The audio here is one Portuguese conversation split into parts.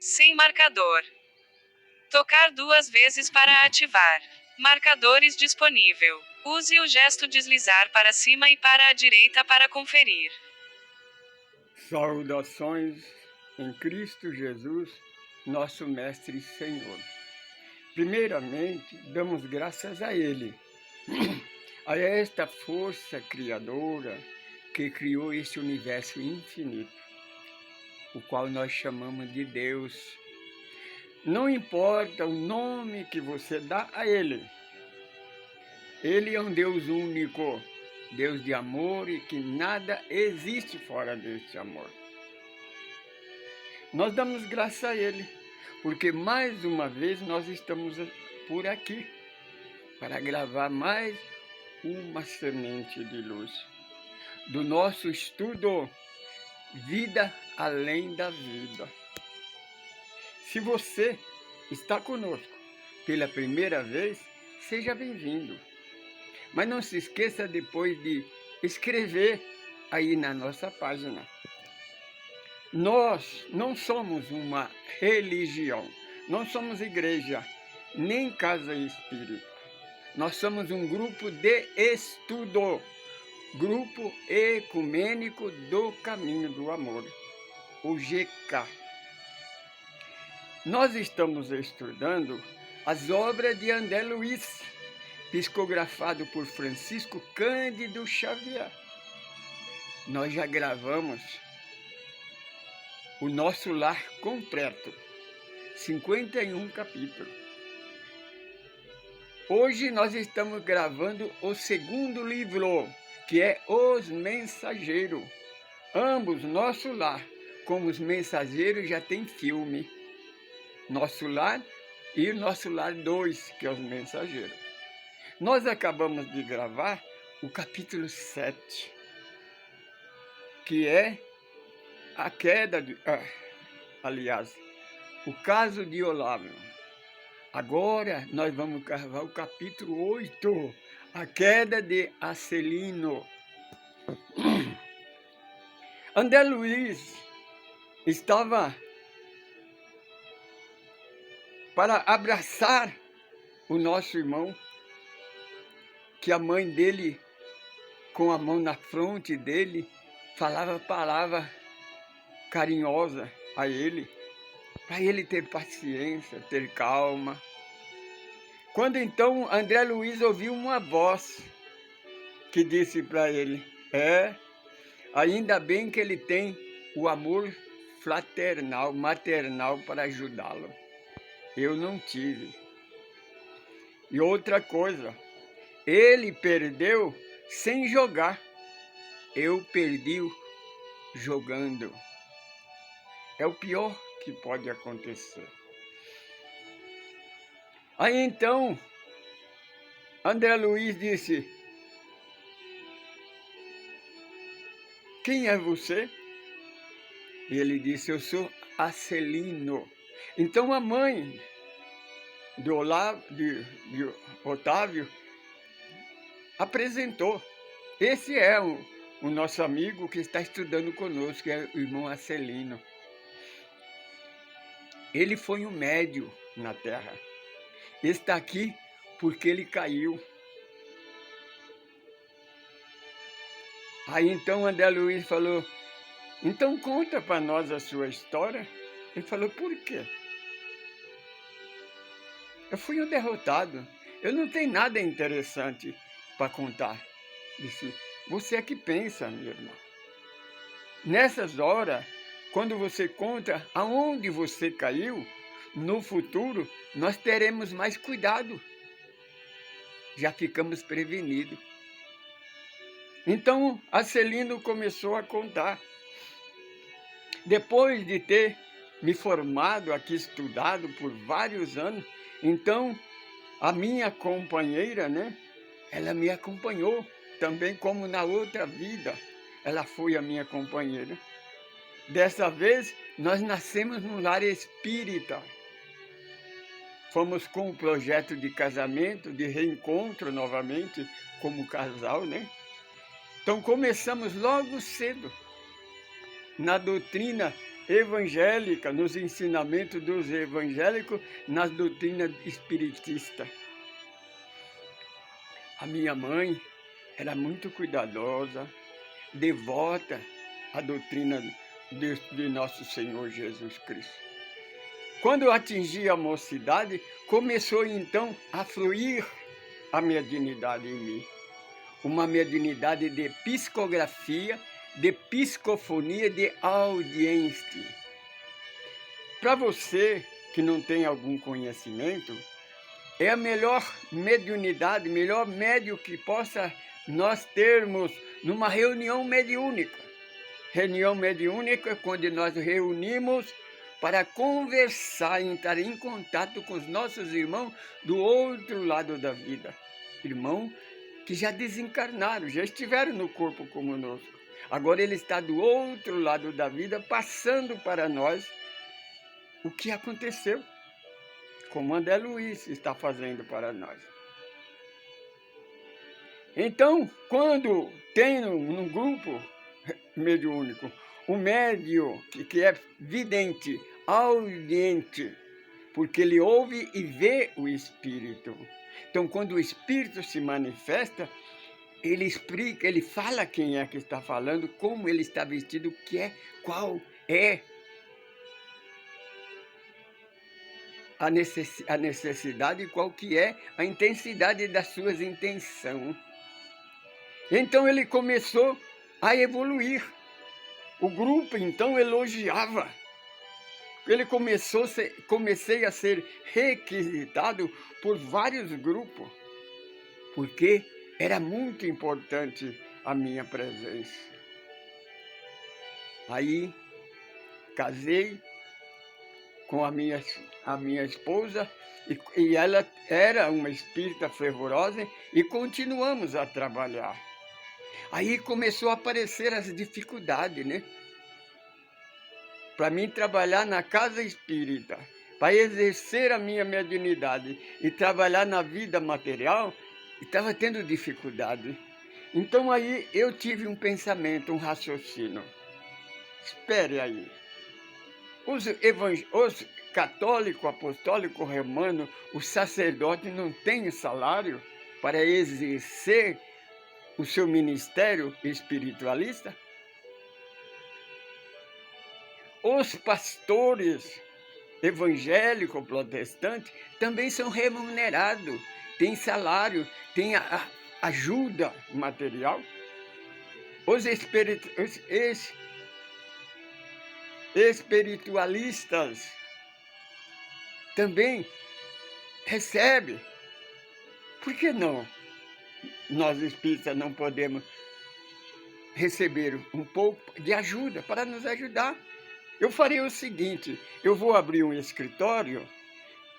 Sem marcador. Tocar 2 vezes para ativar. Marcadores disponível. Use o gesto deslizar para cima e para a direita para conferir. Saudações em Cristo Jesus, nosso Mestre e Senhor. Primeiramente, damos graças a Ele, a esta força criadora que criou este universo infinito, o qual nós chamamos de Deus. Não importa o nome que você dá a Ele, Ele é um Deus único, Deus de amor e que nada existe fora deste amor. Nós damos graças a Ele, porque mais uma vez nós estamos por aqui para gravar mais uma semente de luz do nosso estudo Vida Além da Vida. Se você está conosco pela primeira vez, seja bem-vindo. Mas não se esqueça depois de escrever aí na nossa página. Nós não somos uma religião, não somos igreja, nem casa espírita. Nós somos um grupo de estudo, Grupo Ecumênico do Caminho do Amor, o GK. Nós estamos estudando as obras de André Luiz, psicografado por Francisco Cândido Xavier. Nós já gravamos o nosso lar completo, 51 capítulos. Hoje nós estamos gravando o segundo livro, que é Os Mensageiros. Ambos, Nosso Lar, como Os Mensageiros, já tem filme. Nosso Lar e Nosso Lar 2, que é Os Mensageiros. Nós acabamos de gravar o capítulo 7, que é a queda de... o caso de Olavo. Agora nós vamos gravar o capítulo 8, a queda de Acelino. André Luiz estava para abraçar o nosso irmão, que a mãe dele, com a mão na fronte dele, falava palavra carinhosa a ele, para ele ter paciência, ter calma. Quando então André Luiz ouviu uma voz que disse para ele, ainda bem que ele tem o amor fraternal, maternal para ajudá-lo. Eu não tive. E outra coisa, ele perdeu sem jogar. Eu perdi jogando. É o pior que pode acontecer. Aí então, André Luiz disse, quem é você? E ele disse, eu sou Acelino. Então a mãe de Otávio apresentou. Esse é o nosso amigo que está estudando conosco, que é o irmão Acelino. Ele foi um médium na Terra. Está aqui porque ele caiu. Aí então André Luiz falou, então conta para nós a sua história. Ele falou, por quê? Eu fui um derrotado, eu não tenho nada interessante para contar. Disse, você é que pensa, meu irmão. Nessas horas, quando você conta aonde você caiu, no futuro, nós teremos mais cuidado. Já ficamos prevenidos. Então, Acelino começou a contar. Depois de ter me formado aqui, estudado por vários anos, então, a minha companheira, ela me acompanhou também como na outra vida. Ela foi a minha companheira. Dessa vez, nós nascemos num lar espírita. Fomos com um projeto de casamento, de reencontro novamente, como casal, Então começamos logo cedo, na doutrina evangélica, nos ensinamentos dos evangélicos, nas doutrinas espiritistas. A minha mãe era muito cuidadosa, devota à doutrina de nosso Senhor Jesus Cristo. Quando eu atingi a mocidade, começou então a fluir a mediunidade em mim. Uma mediunidade de psicografia, de psicofonia, de audiência. Para você que não tem algum conhecimento, é a melhor mediunidade, melhor médio que possa nós termos numa reunião mediúnica. Reunião mediúnica é quando nós reunimos para conversar, entrar em contato com os nossos irmãos do outro lado da vida. Irmão que já desencarnaram, já estiveram no corpo conosco. Agora ele está do outro lado da vida, passando para nós o que aconteceu, como André Luiz está fazendo para nós. Então, quando tem num grupo mediúnico um médium que é vidente, audiente, porque ele ouve e vê o espírito. Então, quando o espírito se manifesta, ele explica, ele fala quem é que está falando, como ele está vestido, qual é a necessidade e qual que é a intensidade das suas intenções. Então ele começou a evoluir. O grupo então elogiava. Comecei a ser requisitado por vários grupos, porque era muito importante a minha presença. Aí casei com a minha esposa, e ela era uma espírita fervorosa, e continuamos a trabalhar. Aí começou a aparecer as dificuldades, né? Para mim trabalhar na casa espírita, para exercer a minha mediunidade e trabalhar na vida material, estava tendo dificuldade. Então aí eu tive um pensamento, um raciocínio. Espere aí. Os católicos, apostólicos, romanos, os sacerdotes não têm salário para exercer o seu ministério espiritualista? Os pastores evangélicos, protestantes, também são remunerados, têm salário, têm ajuda material. Os espiritualistas também recebem. Por que não? Nós espíritas não podemos receber um pouco de ajuda para nos ajudar. Eu farei o seguinte, eu vou abrir um escritório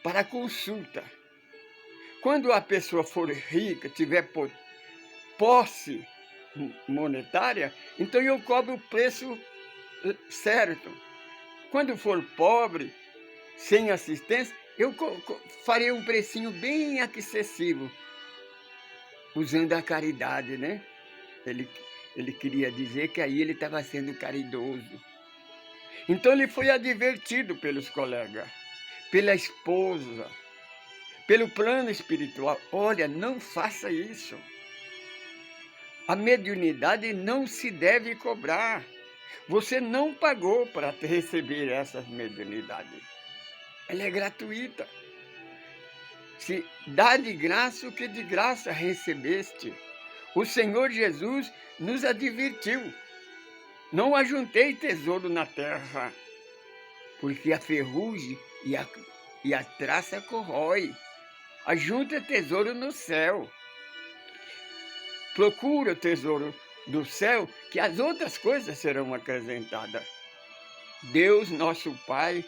para consulta. Quando a pessoa for rica, tiver posse monetária, então eu cobro o preço certo. Quando for pobre, sem assistência, eu farei um precinho bem acessível, usando a caridade, né? Ele queria dizer que aí ele estava sendo caridoso. Então ele foi advertido pelos colegas, pela esposa, pelo plano espiritual. Olha, não faça isso. A mediunidade não se deve cobrar. Você não pagou para receber essa mediunidade. Ela é gratuita. Se dá de graça o que de graça recebeste. O Senhor Jesus nos advertiu. Não ajuntei tesouro na terra, porque a ferrugem e a traça corrói. Ajunta tesouro no céu. Procura o tesouro do céu, que as outras coisas serão acrescentadas. Deus, nosso Pai,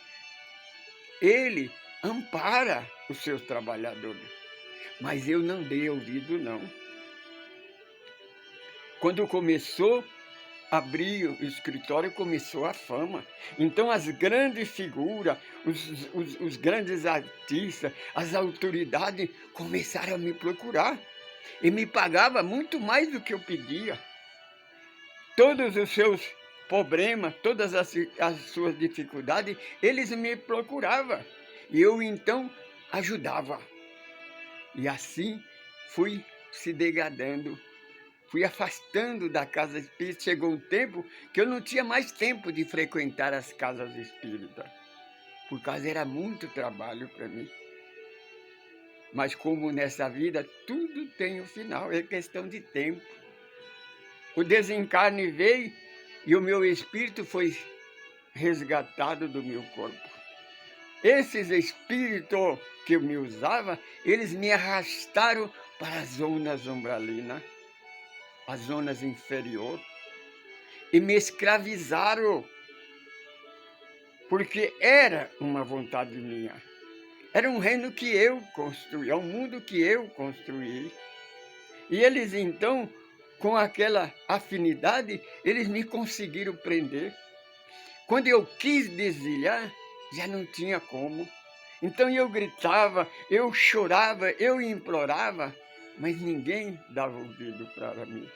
Ele ampara os seus trabalhadores. Mas eu não dei ouvido, não. Quando começou a abrir o escritório, começou a fama. Então as grandes figuras, os grandes artistas, as autoridades começaram a me procurar. E me pagava muito mais do que eu pedia. Todos os seus problemas, todas as suas dificuldades, eles me procuravam. E eu então ajudava. E assim fui se degradando, fui afastando da casa espírita. Chegou um tempo que eu não tinha mais tempo de frequentar as casas espíritas, por causa era muito trabalho para mim. Mas como nessa vida tudo tem um final, é questão de tempo. O desencarne veio e o meu espírito foi resgatado do meu corpo. Esses espíritos que eu me usava, eles me arrastaram para as zonas umbralinas, as zonas inferiores, e me escravizaram, porque era uma vontade minha. Era um reino que eu construí, é um mundo que eu construí. E eles então, com aquela afinidade, eles me conseguiram prender. Quando eu quis desviar, já não tinha como. Então eu gritava, eu chorava, eu implorava, mas ninguém dava ouvido para mim.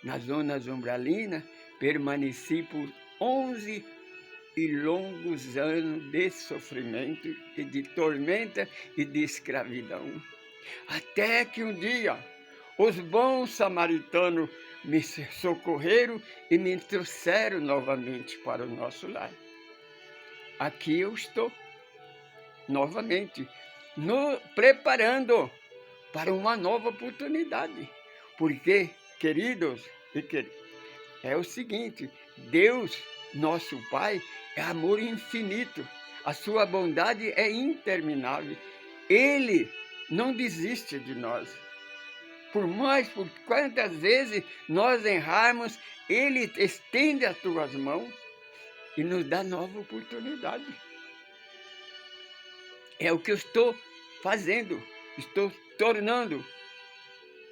Nas zonas umbralinas, permaneci por 11 e longos anos de sofrimento e de tormenta e de escravidão. Até que um dia, os bons samaritanos me socorreram e me trouxeram novamente para o nosso lar. Aqui eu estou, novamente, preparando para uma nova oportunidade. Porque, queridos e queridas, é o seguinte, Deus, nosso Pai, é amor infinito. A sua bondade é interminável. Ele não desiste de nós. Por quantas vezes nós errarmos, Ele estende as tuas mãos e nos dá nova oportunidade. É o que eu estou fazendo, estou tornando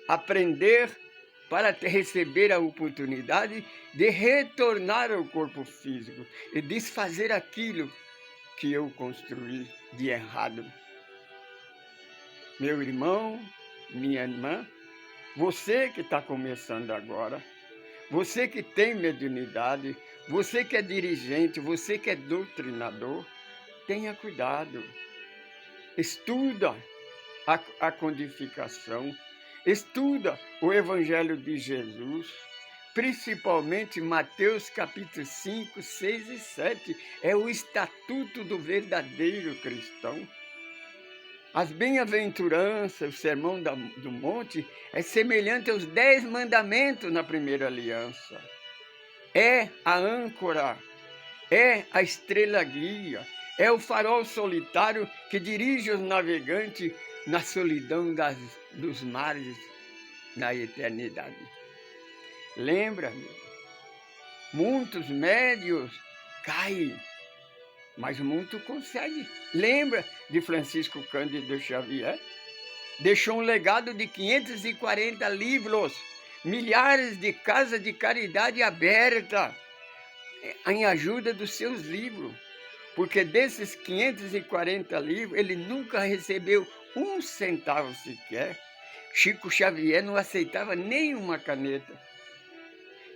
aprender para receber a oportunidade de retornar ao corpo físico e desfazer aquilo que eu construí de errado. Meu irmão, minha irmã, você que está começando agora, você que tem mediunidade, você que é dirigente, você que é doutrinador, tenha cuidado. Estuda a codificação, estuda o Evangelho de Jesus, principalmente Mateus capítulo 5, 6 e 7, é o estatuto do verdadeiro cristão. As bem-aventuranças, o sermão do monte, é semelhante aos 10 mandamentos na primeira aliança. É a âncora, é a estrela guia, é o farol solitário que dirige os navegantes na solidão dos mares na eternidade. Lembra-me, muitos médios caem, mas muitos conseguem. Lembra de Francisco Cândido Xavier? Deixou um legado de 540 livros, milhares de casas de caridade abertas em ajuda dos seus livros. Porque desses 540 livros, ele nunca recebeu um centavo sequer. Chico Xavier não aceitava nenhuma caneta.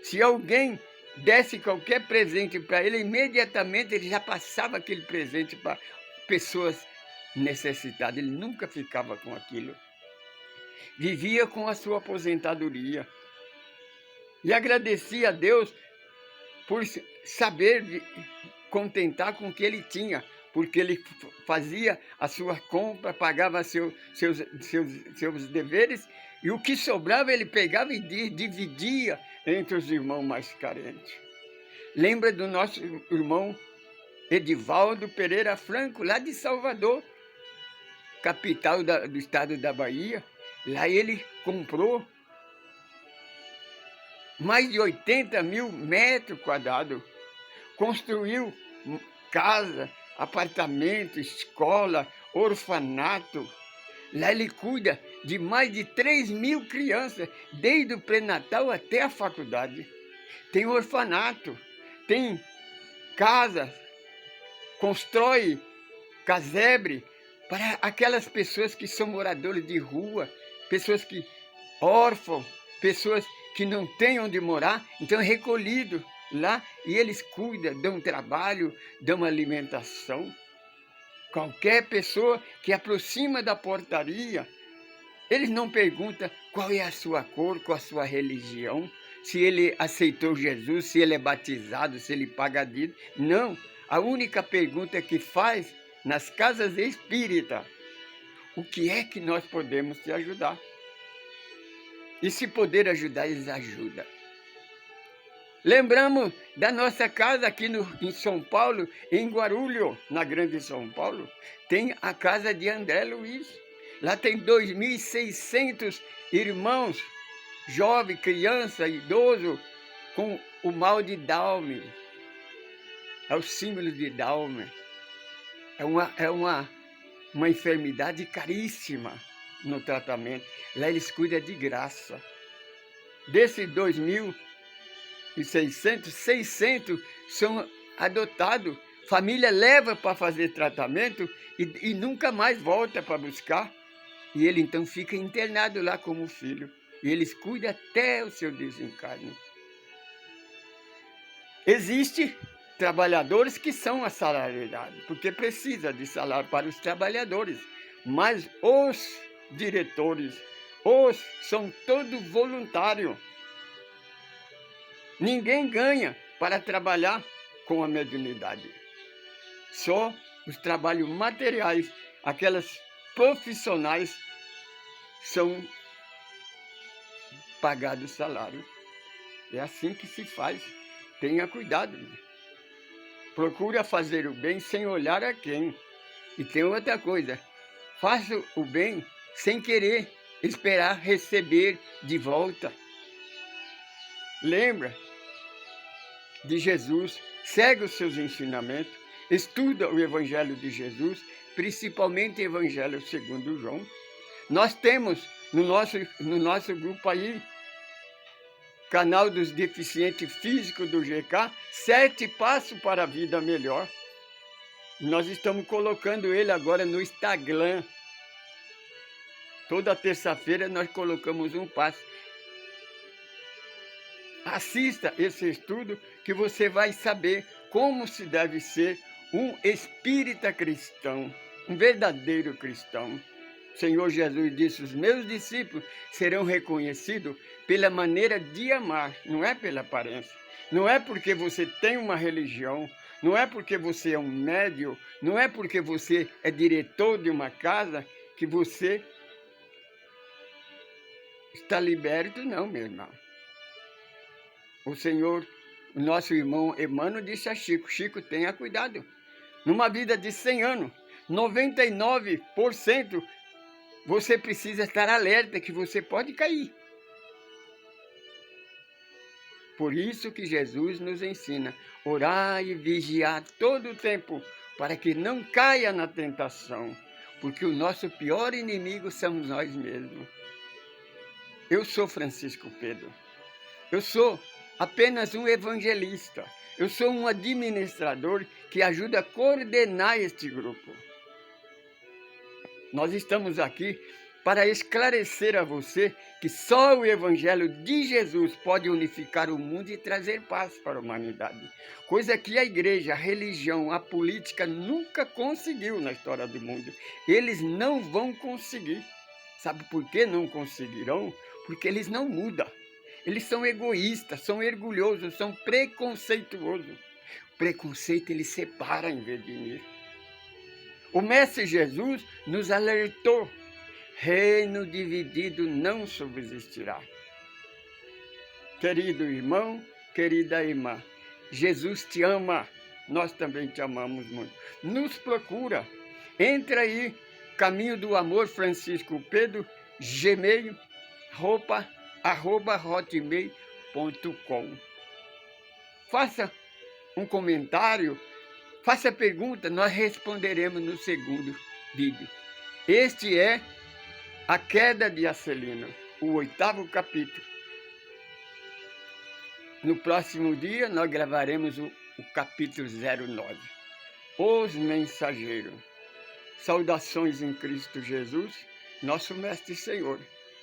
Se alguém desse qualquer presente para ele, imediatamente ele já passava aquele presente para pessoas necessitadas. Ele nunca ficava com aquilo. Vivia com a sua aposentadoria. E agradecia a Deus por saber contentar com o que ele tinha, porque ele fazia a sua compra, pagava seus deveres, e o que sobrava ele pegava e dividia entre os irmãos mais carentes. Lembra do nosso irmão Edivaldo Pereira Franco, lá de Salvador, capital do estado da Bahia. Lá ele comprou mais de 80 mil metros quadrados, construiu casa, apartamento, escola, orfanato. Lá ele cuida de mais de 3.000 crianças, desde o pré-natal até a faculdade. Tem orfanato, tem casa, constrói casebre para aquelas pessoas que são moradores de rua, pessoas que órfãos, pessoas que não têm onde morar, então é recolhido lá e eles cuidam, dão trabalho, dão alimentação. Qualquer pessoa que aproxima da portaria, eles não perguntam qual é a sua cor, qual a sua religião, se ele aceitou Jesus, se ele é batizado, se ele paga dízimo. Não, a única pergunta que faz nas casas espíritas, o que é que nós podemos te ajudar? E se poder ajudar, eles ajudam. Lembramos da nossa casa aqui em São Paulo, em Guarulhos, na Grande São Paulo, tem a casa de André Luiz. Lá tem 2.600 irmãos, jovem, criança, idoso, com o mal de Down. É o símbolo de Down. É uma enfermidade caríssima no tratamento. Lá eles cuidam de graça. Desses 2.600, 600 são adotados. Família leva para fazer tratamento e nunca mais volta para buscar. E ele então fica internado lá como filho. E eles cuidam até o seu desencarne. Existem trabalhadores que são assalariados, porque precisa de salário para os trabalhadores. Mas os diretores, são todos voluntários. Ninguém ganha para trabalhar com a mediunidade. Só os trabalhos materiais, aquelas profissionais, são pagados salário. É assim que se faz. Tenha cuidado. Procura fazer o bem sem olhar a quem. E tem outra coisa. Faça o bem sem querer esperar receber de volta. Lembra de Jesus, segue os seus ensinamentos, estuda o Evangelho de Jesus, principalmente o Evangelho segundo João. Nós temos no nosso grupo aí, canal dos deficientes físicos do GK, 7 passos para a vida melhor. Nós estamos colocando ele agora no Instagram. Toda terça-feira nós colocamos um passo. Assista esse estudo que você vai saber como se deve ser um espírita cristão, um verdadeiro cristão. O Senhor Jesus disse, os meus discípulos serão reconhecidos pela maneira de amar, não é pela aparência. Não é porque você tem uma religião, não é porque você é um médium, não é porque você é diretor de uma casa que você está liberto, não, meu irmão. O Senhor, o nosso irmão Emmanuel disse a Chico, Chico, tenha cuidado. Numa vida de 100 anos, 99% você precisa estar alerta que você pode cair. Por isso que Jesus nos ensina, orar e vigiar todo o tempo, para que não caia na tentação, porque o nosso pior inimigo somos nós mesmos. Eu sou Francisco Pedro, eu sou apenas um evangelista, eu sou um administrador que ajuda a coordenar este grupo. Nós estamos aqui para esclarecer a você que só o Evangelho de Jesus pode unificar o mundo e trazer paz para a humanidade. Coisa que a igreja, a religião, a política nunca conseguiu na história do mundo. Eles não vão conseguir. Sabe por que não conseguirão? Porque eles não mudam. Eles são egoístas, são orgulhosos, são preconceituosos. O preconceito ele separa em vez de unir. O Mestre Jesus nos alertou, reino dividido não subsistirá. Querido irmão, querida irmã, Jesus te ama, nós também te amamos muito. Nos procura, entra aí, Caminho do Amor Francisco Pedro, Gmail, @hotmail.com. Faça um comentário, faça pergunta, nós responderemos no segundo vídeo. Este é A Queda de Acelino, o 8º capítulo. No próximo dia nós gravaremos o capítulo 09, Os Mensageiros. Saudações em Cristo Jesus, nosso Mestre e Senhor.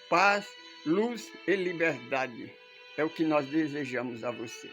Paz, luz e liberdade é o que nós desejamos a você.